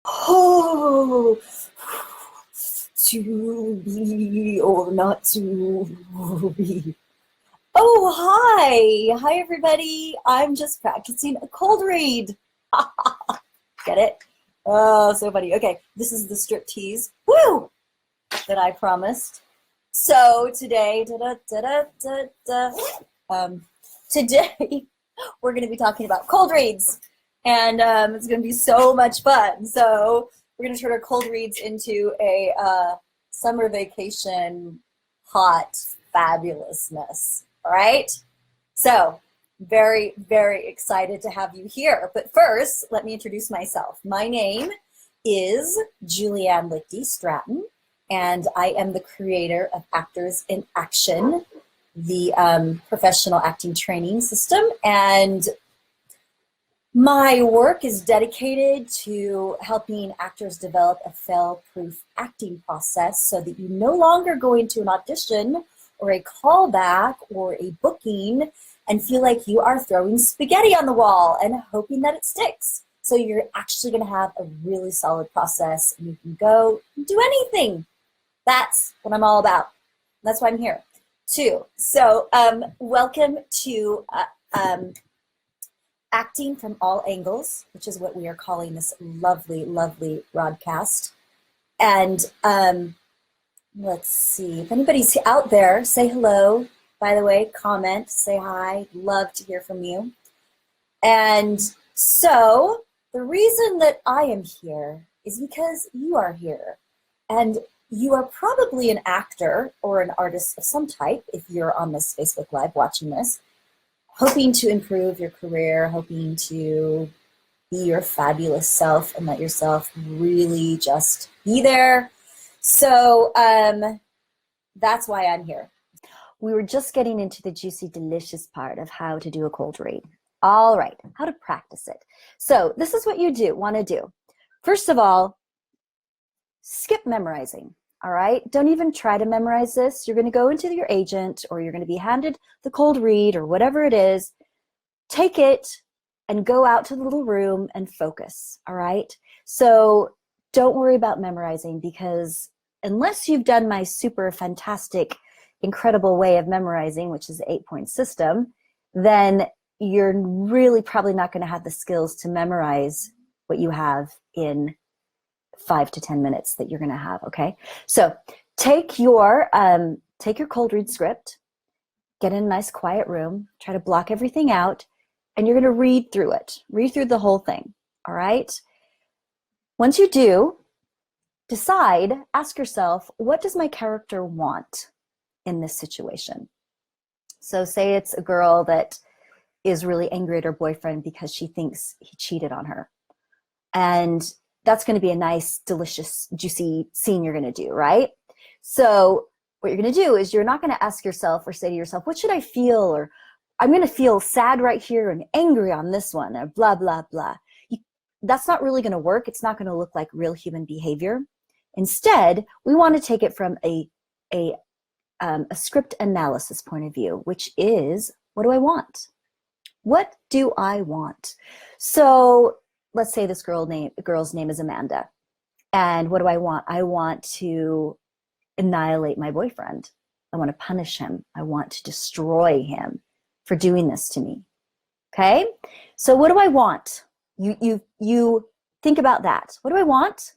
Oh, to be or not to be. Oh, hi. Hi, everybody. I'm just practicing a cold read. Get it? Oh, so funny. Okay, this is the striptease. Woo! That I promised. So today, today we're going to be talking about cold reads, and it's going to be so much fun. So we're going to turn our cold reads into a summer vacation hot fabulousness. All right. So very, very excited to have you here. But first, let me introduce myself. My name is Julianne Lichty Stratton, and I am the creator of Actors in Action, the professional acting training system. And my work is dedicated to helping actors develop a fail-proof acting process so that you no longer go into an audition or a callback or a booking and feel like you are throwing spaghetti on the wall and hoping that it sticks. So you're actually going to have a really solid process and you can go and do anything. That's what I'm all about. That's why I'm here too. So welcome to Acting from All Angles, which is what we are calling this lovely, lovely broadcast. And let's see, if anybody's out there, say hello. By the way, comment, say hi. Love to hear from you. And so the reason that I am here is because you are here. And you are probably an actor or an artist of some type if you're on this Facebook Live watching this, hoping to improve your career, hoping to be your fabulous self and let yourself really just be there. So that's why I'm here. We were just getting into the juicy, delicious part of how to do a cold read. All right, how to practice it. So this is what you want to do. First of all, skip memorizing. All right, don't even try to memorize this. You're going to go into your agent or you're going to be handed the cold read or whatever it is. Take it and go out to the little room and focus. All right, so don't worry about memorizing, because unless you've done my super fantastic, incredible way of memorizing, which is the 8-point system, then you're really probably not going to have the skills to memorize what you have in 5 to 10 minutes that you're going to have. Okay, so take your cold read script, get in a nice quiet room, try to block everything out, and you're going to read through it. Read through the whole thing. All right. Once you do, ask yourself, what does my character want in this situation? So say it's a girl that is really angry at her boyfriend because she thinks he cheated on her. And that's going to be a nice, delicious, juicy scene you're going to do, right? So what you're going to do is you're not going to ask yourself or say to yourself, what should I feel? Or I'm going to feel sad right here and angry on this one, or blah, blah, blah. That's not really going to work. It's not going to look like real human behavior. Instead, we want to take it from a script analysis point of view, which is, what do I want? What do I want? So let's say this girl's name is Amanda. And what do I want? I want to annihilate my boyfriend. I want to punish him. I want to destroy him for doing this to me. Okay? So what do I want? You think about that. What do I want?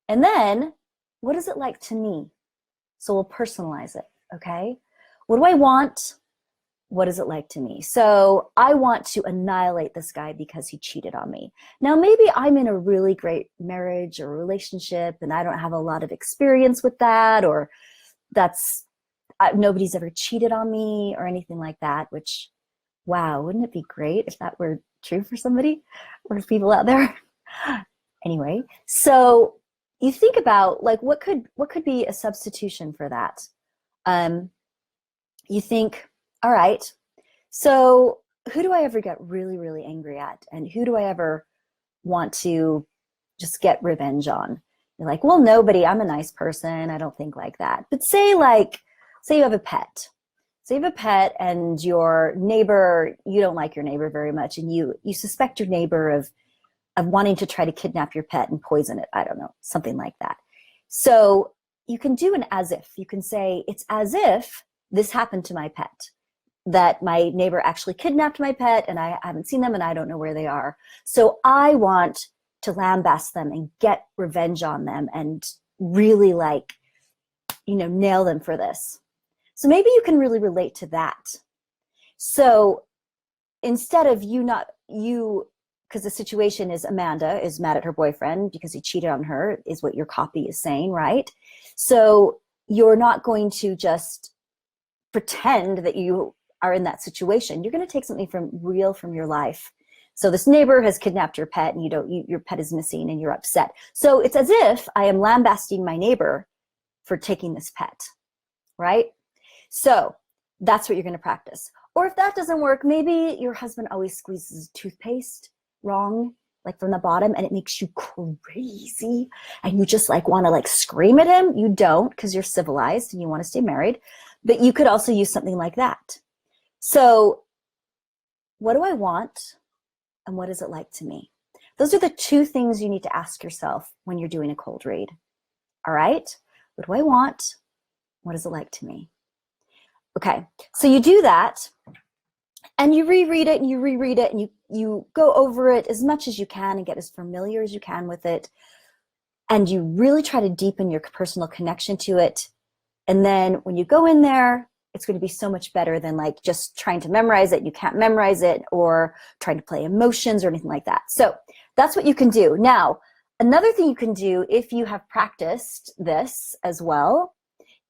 And then, what is it like to me? So we'll personalize it. Okay? What do I want? What is it like to me? So I want to annihilate this guy because he cheated on me. Now, maybe I'm in a really great marriage or relationship and I don't have a lot of experience with that, or nobody's ever cheated on me or anything like that, which, wow, wouldn't it be great if that were true for somebody or people out there? Anyway, so you think about, like, what could be a substitution for that? You think, all right, so who do I ever get really, really angry at? And who do I ever want to just get revenge on? You're like, well, nobody. I'm a nice person. I don't think like that. But say you have a pet. Say you have a pet and your neighbor, you don't like your neighbor very much, and you suspect your neighbor of of wanting to try to kidnap your pet and poison it. I don't know, something like that. So you can do an as if. You can say, it's as if this happened to my pet, that my neighbor actually kidnapped my pet and I haven't seen them and I don't know where they are. So I want to lambast them and get revenge on them and really like, nail them for this. So maybe you can really relate to that. So instead of because the situation is Amanda is mad at her boyfriend because he cheated on her, is what your copy is saying, right? So you're not going to just pretend that you are in that situation. You're going to take something real from your life. So this neighbor has kidnapped your pet and your pet is missing and you're upset. So it's as if I am lambasting my neighbor for taking this pet, right? So that's what you're going to practice. Or if that doesn't work, maybe your husband always squeezes toothpaste wrong, like from the bottom, and it makes you crazy and you just like want to like scream at him. You don't, because you're civilized and you want to stay married, but you could also use something like that. So what do I want and what is it like to me? Those are the two things you need to ask yourself when you're doing a cold read. All right, what do I want? What is it like to me? Okay, so you do that and you reread it and you reread it and you go over it as much as you can and get as familiar as you can with it. And you really try to deepen your personal connection to it. And then when you go in there, it's going to be so much better than like just trying to memorize it. You can't memorize it, or trying to play emotions or anything like that. So that's what you can do. Now, another thing you can do if you have practiced this as well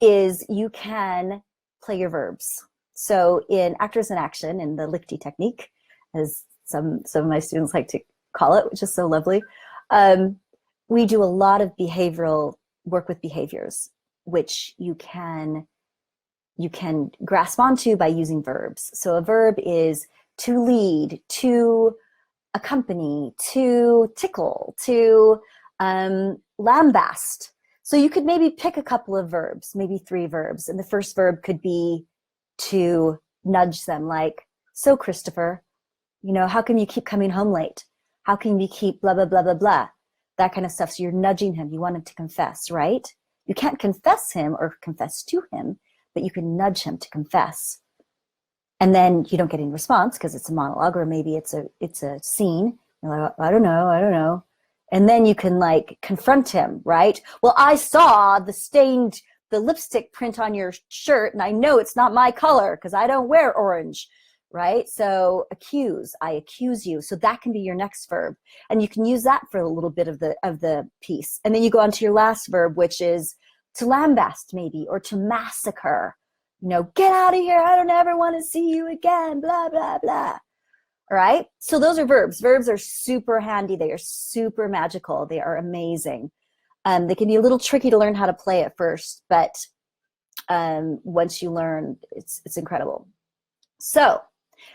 is you can play your verbs. So in Actors in Action, in the Lichty technique, as some of my students like to call it, which is so lovely, we do a lot of behavioral work with behaviors, which you can grasp onto by using verbs. So a verb is to lead, to accompany, to tickle, to lambast. So you could maybe pick a couple of verbs, maybe 3 verbs. And the first verb could be to nudge them, like, so Christopher, how come you keep coming home late? How can you keep blah, blah, blah, blah, blah? That kind of stuff. So you're nudging him. You want him to confess, right? You can't confess him or confess to him, but you can nudge him to confess. And then you don't get any response because it's a monologue, or maybe it's a scene. You're like, I don't know. And then you can like confront him, right? Well, I saw the lipstick print on your shirt and I know it's not my color because I don't wear orange, right? So I accuse you. So that can be your next verb. And you can use that for a little bit of the piece. And then you go on to your last verb, which is to lambast maybe, or to massacre, get out of here. I don't ever want to see you again, blah, blah, blah. All right. So those are verbs. Verbs are super handy. They are super magical. They are amazing. They can be a little tricky to learn how to play at first, but once you learn, it's incredible. So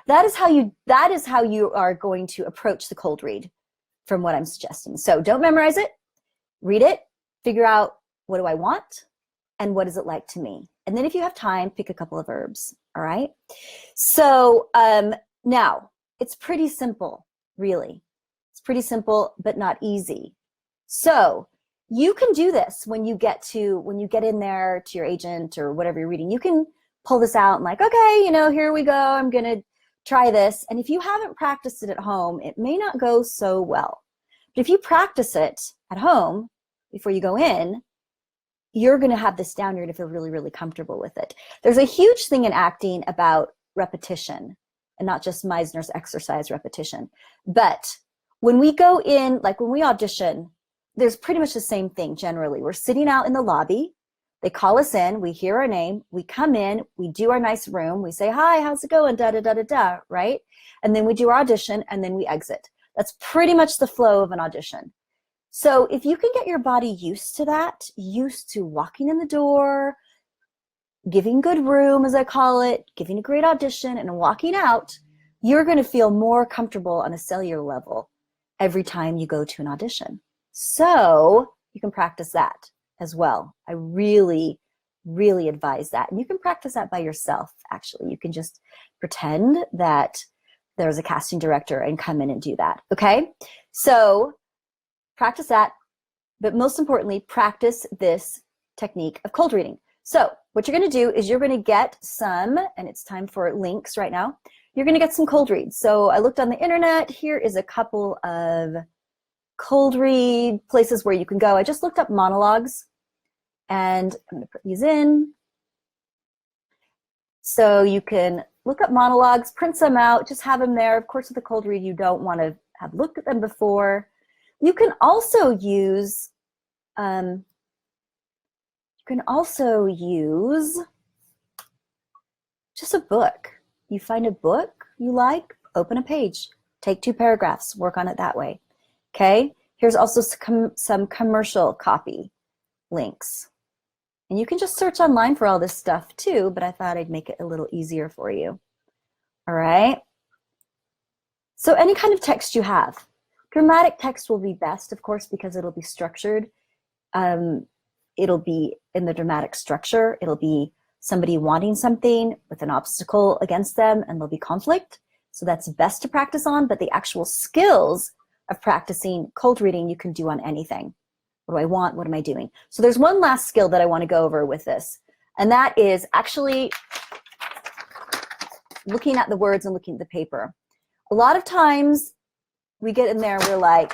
that is how you are going to approach the cold read from what I'm suggesting. So don't memorize it, read it, figure out, what do I want? And what is it like to me? And then if you have time, pick a couple of verbs. All right. So now it's pretty simple, really. It's pretty simple, but not easy. So you can do this when you get in there to your agent or whatever you're reading. You can pull this out and like, okay, here we go. I'm going to try this. And if you haven't practiced it at home, it may not go so well. But if you practice it at home before you go in, you're going to have this down. You're going to feel really, really comfortable with it. There's a huge thing in acting about repetition, and not just Meisner's exercise repetition. But when we go in, like when we audition, there's pretty much the same thing generally. We're sitting out in the lobby. They call us in. We hear our name. We come in. We do our nice room. We say, hi, how's it going? Da, da, da, da, da, right? And then we do our audition, and then we exit. That's pretty much the flow of an audition. So if you can get your body used to that, used to walking in the door, giving good room, as I call it, giving a great audition, and walking out, you're going to feel more comfortable on a cellular level every time you go to an audition. So you can practice that as well. I really, really advise that. And you can practice that by yourself, actually. You can just pretend that there's a casting director and come in and do that, okay? So practice that, but most importantly, practice this technique of cold reading. So what you're going to do is you're going to get some, and it's time for links right now, you're going to get some cold reads. So I looked on the internet. Here is a couple of cold read places where you can go. I just looked up monologues, and I'm going to put these in. So you can look up monologues, print some out, just have them there. Of course, with a cold read, you don't want to have looked at them before. You can also use just a book. You find a book you like, open a page, take 2 paragraphs, work on it that way. Okay, here's also some commercial copy links. And you can just search online for all this stuff too, but I thought I'd make it a little easier for you. All right. So any kind of text you have. Dramatic text will be best, of course, because it'll be structured. It'll be in the dramatic structure. It'll be somebody wanting something with an obstacle against them, and there'll be conflict. So that's best to practice on, but the actual skills of practicing cold reading you can do on anything. What do I want? What am I doing? So there's one last skill that I want to go over with this, and that is actually looking at the words and looking at the paper. A lot of times we get in there, we're like,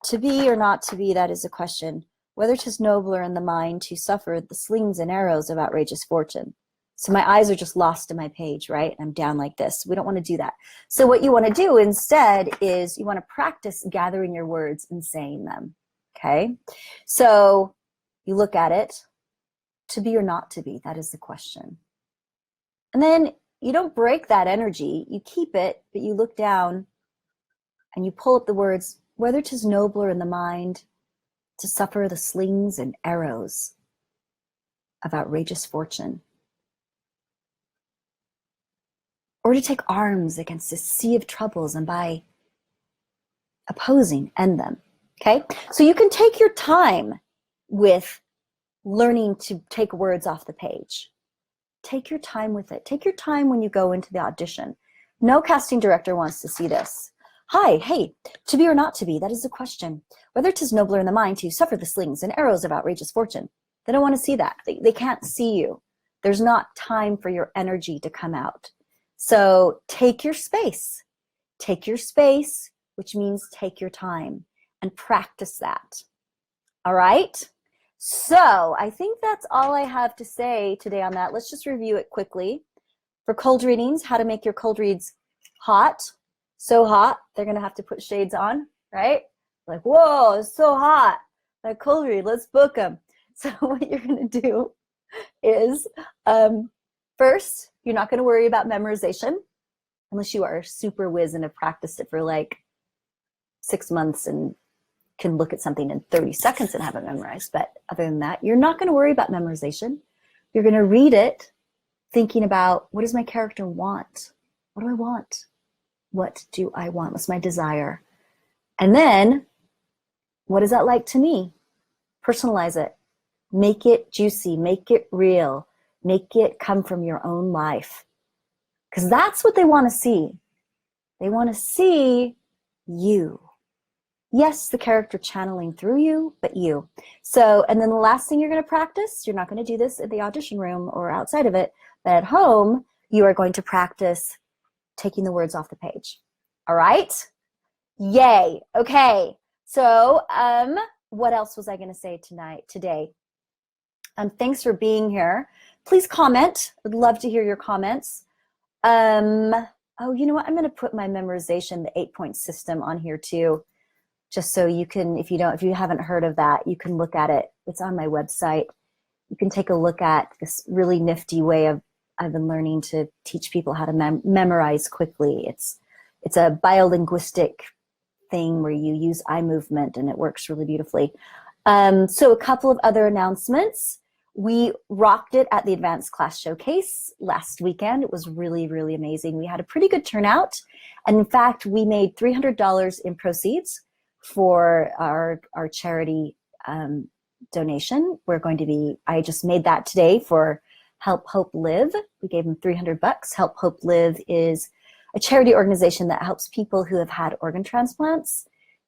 to be or not to be, that is a question. Whether 'tis nobler in the mind to suffer the slings and arrows of outrageous fortune. So my eyes are just lost in my page, right? I'm down like this. We don't want to do that. So what you want to do instead is you want to practice gathering your words and saying them, okay? So you look at it, to be or not to be, that is the question. And then you don't break that energy, you keep it, but you look down and you pull up the words, whether 'tis nobler in the mind to suffer the slings and arrows of outrageous fortune, or to take arms against a sea of troubles and by opposing end them, okay? So you can take your time with learning to take words off the page. Take your time with it. Take your time when you go into the audition. No casting director wants to see this. Hi, hey, to be or not to be, that is the question. Whether 'tis nobler in the mind to suffer the slings and arrows of outrageous fortune. They don't want to see that. They can't see you. There's not time for your energy to come out. So take your space. Take your space, which means take your time, and practice that. All right? So I think that's all I have to say today on that. Let's just review it quickly. For cold readings, how to make your cold reads hot. So hot, they're going to have to put shades on, right? Like, whoa, it's so hot. That cold read, let's book them. So what you're going to do is, first, you're not going to worry about memorization unless you are super whiz and have practiced it for like 6 months and can look at something in 30 seconds and have it memorized. But other than that, you're not going to worry about memorization. You're going to read it thinking about, what does my character want? What do I want? What do I want? What's my desire? And then, what is that like to me? Personalize it. Make it juicy. Make it real. Make it come from your own life. Because that's what they want to see. They want to see you. Yes, the character channeling through you, but you. So, and then the last thing you're going to practice, you're not going to do this in the audition room or outside of it, but at home, you are going to practice taking the words off the page. All right? Yay. Okay. So, what else was I going to say today? Thanks for being here. Please comment. I'd love to hear your comments. Oh, you know what? I'm going to put my memorization, the 8-point system on here too, just so you can, if you haven't heard of that, you can look at it. It's on my website. You can take a look at this really nifty way I've been learning to teach people how to memorize quickly. It's a biolinguistic thing where you use eye movement and it works really beautifully. So a couple of other announcements. We rocked it at the Advanced Class Showcase last weekend. It was really, really amazing. We had a pretty good turnout. And in fact, we made $300 in proceeds for our charity donation. I just made that today for Help Hope Live. We gave them $300. Help Hope Live is a charity organization that helps people who have had organ transplants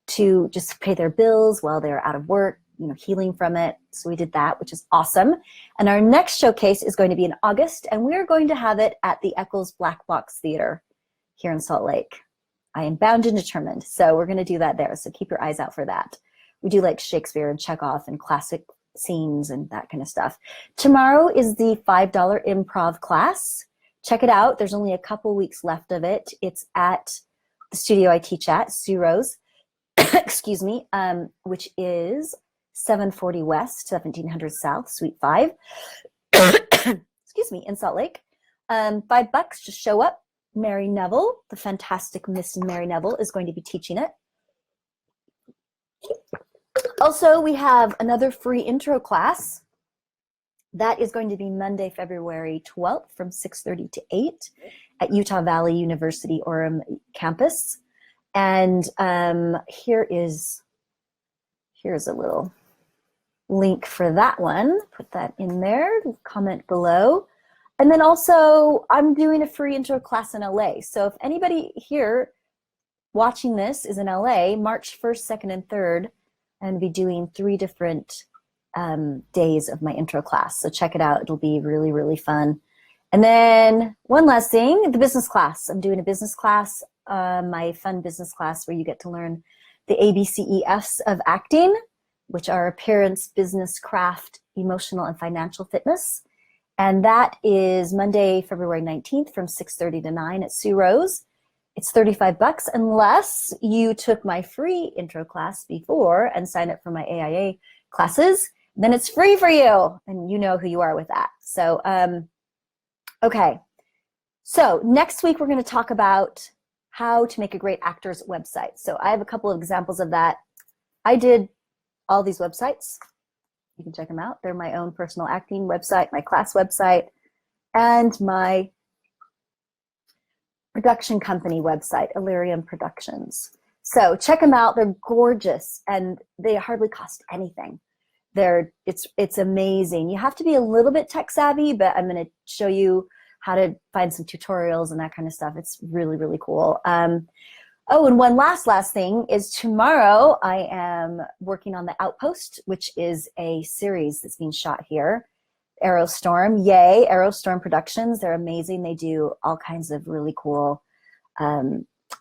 to just pay their bills while they're out of work, healing from it. So we did that, which is awesome. And our next showcase is going to be in August, and we're going to have it at the Eccles Black Box Theater here in Salt Lake. I am bound and determined. So we're going to do that there. So keep your eyes out for that. We do like Shakespeare and Chekhov and classic scenes and that kind of stuff. Tomorrow is the $5 improv class. Check it out. There's only a couple weeks left of it. It's at the studio I teach at, Sue Rose, excuse me, which is 740 West, 1700 South, Suite 5, excuse me, in Salt Lake. $5, just show up. Mary Neville, the fantastic Miss Mary Neville, is going to be teaching it. Also, we have another free intro class. That is going to be Monday, February 12th from 6:30 to 8 at Utah Valley University Orem campus. And here's a little link for that one. Put that in there, comment below. And then also, I'm doing a free intro class in LA. So if anybody here watching this is in LA, March 1st, 2nd, and 3rd, I'm going to be doing 3 different days of my intro class. So check it out. It'll be really, really fun. And then one last thing, the business class. I'm doing a business class, my fun business class where you get to learn the ABCEFs of acting, which are appearance, business, craft, emotional, and financial fitness. And that is Monday, February 19th from 6:30 to 9 at Sue Rose. It's $35 unless you took my free intro class before and signed up for my AIA classes. Then it's free for you, and you know who you are with that. So, okay. So next week we're going to talk about how to make a great actor's website. So I have a couple of examples of that. I did all these websites. You can check them out. They're my own personal acting website, my class website, and my production company website, Illyrium Productions. So check them out. They're gorgeous, and they hardly cost anything. It's amazing. You have to be a little bit tech savvy, but I'm going to show you how to find some tutorials and that kind of stuff. It's really, really cool. Oh, and one last thing is tomorrow I am working on the Outpost, which is a series that's being shot here. Aerostorm, yay, Aerostorm Productions. They're amazing. They do all kinds of really cool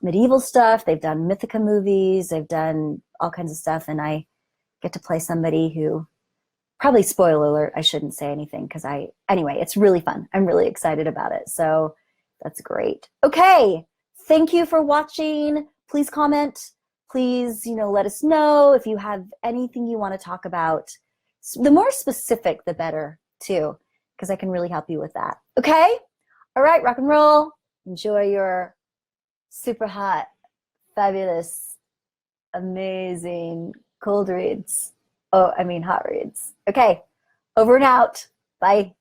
medieval stuff. They've done Mythica movies. They've done all kinds of stuff. And I get to play somebody who, probably spoiler alert, I shouldn't say anything because anyway, it's really fun. I'm really excited about it. So that's great. Okay. Thank you for watching. Please comment. Please, let us know if you have anything you want to talk about. The more specific, the better, too, because I can really help you with that. Okay? All right, rock and roll. Enjoy your super hot, fabulous, amazing cold reads. Oh, I mean hot reads. Okay, over and out. Bye.